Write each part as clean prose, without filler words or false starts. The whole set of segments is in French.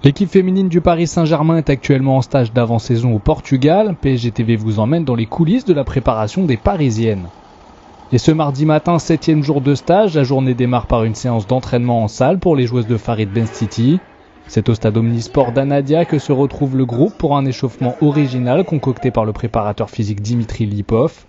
L'équipe féminine du Paris Saint-Germain est actuellement en stage d'avant-saison au Portugal. PSG TV vous emmène dans les coulisses de la préparation des Parisiennes. Et ce mardi matin, 7e jour de stage, la journée démarre par une séance d'entraînement en salle pour les joueuses de Farid Benstiti. C'est au stade Omnisport d'Anadia que se retrouve le groupe pour un échauffement original concocté par le préparateur physique Dimitri Lipov.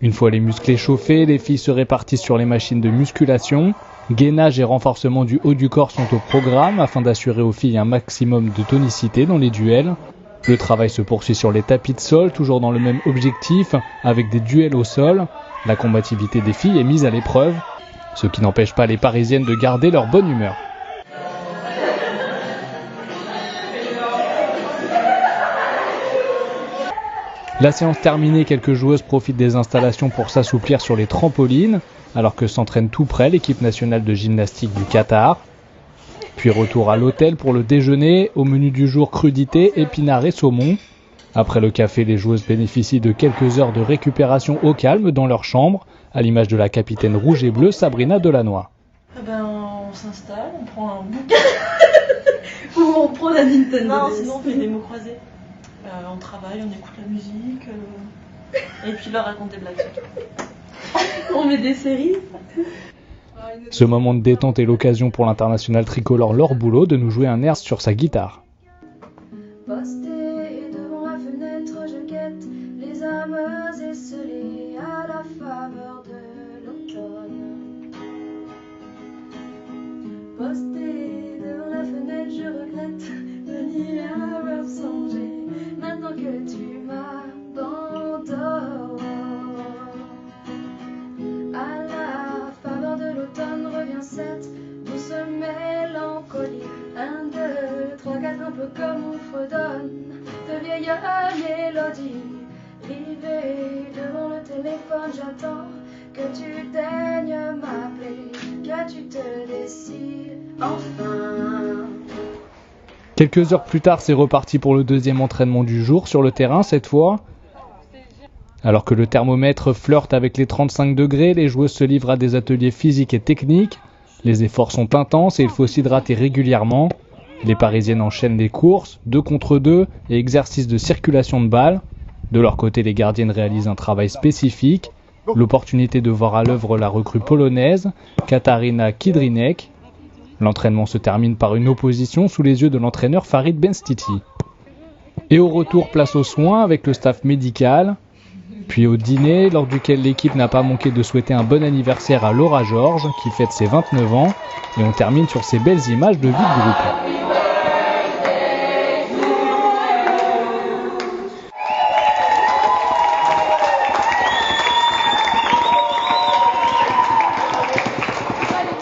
Une fois les muscles échauffés, les filles se répartissent sur les machines de musculation. Gainage et renforcement du haut du corps sont au programme afin d'assurer aux filles un maximum de tonicité dans les duels. Le travail se poursuit sur les tapis de sol, toujours dans le même objectif, avec des duels au sol. La combativité des filles est mise à l'épreuve, ce qui n'empêche pas les Parisiennes de garder leur bonne humeur. La séance terminée, quelques joueuses profitent des installations pour s'assouplir sur les trampolines, alors que s'entraîne tout près l'équipe nationale de gymnastique du Qatar. Puis retour à l'hôtel pour le déjeuner, au menu du jour crudité, épinards et saumon. Après le café, les joueuses bénéficient de quelques heures de récupération au calme dans leur chambre, à l'image de la capitaine rouge et bleue Sabrina Delannoy. On s'installe, on prend un bouquin ou on prend la Nintendo. Non, sinon on fait des mots croisés. On travaille, on écoute la musique, et puis leur raconte des blagues surtout. On met des séries. Ce moment de détente est l'occasion pour l'international tricolore Laure Boulot de nous jouer un air sur sa guitare. Posté devant la fenêtre, je guette les âmes esselées à la faveur de l'automne. Posté devant la fenêtre, je regrette de n'y avoir songé. Maintenant que tu m'abandonnes, à la faveur de l'automne revient cette douce mélancolie. 1, 2, 3, 4, un peu comme on fredonne de vieilles mélodies. Rivé devant le téléphone, j'attends que tu daignes m'appeler, que tu te décides enfin. Quelques heures plus tard, c'est reparti pour le deuxième entraînement du jour sur le terrain cette fois. Alors que le thermomètre flirte avec les 35 degrés, les joueuses se livrent à des ateliers physiques et techniques. Les efforts sont intenses et il faut s'hydrater régulièrement. Les Parisiennes enchaînent les courses, 2 contre 2 et exercices de circulation de balles. De leur côté, les gardiennes réalisent un travail spécifique. L'opportunité de voir à l'œuvre la recrue polonaise, Katarzyna Kidrynek. L'entraînement se termine par une opposition sous les yeux de l'entraîneur Farid Benstiti. Et au retour, place aux soins avec le staff médical. Puis au dîner, lors duquel l'équipe n'a pas manqué de souhaiter un bon anniversaire à Laura Georges, qui fête ses 29 ans. Et on termine sur ces belles images de vie de groupe.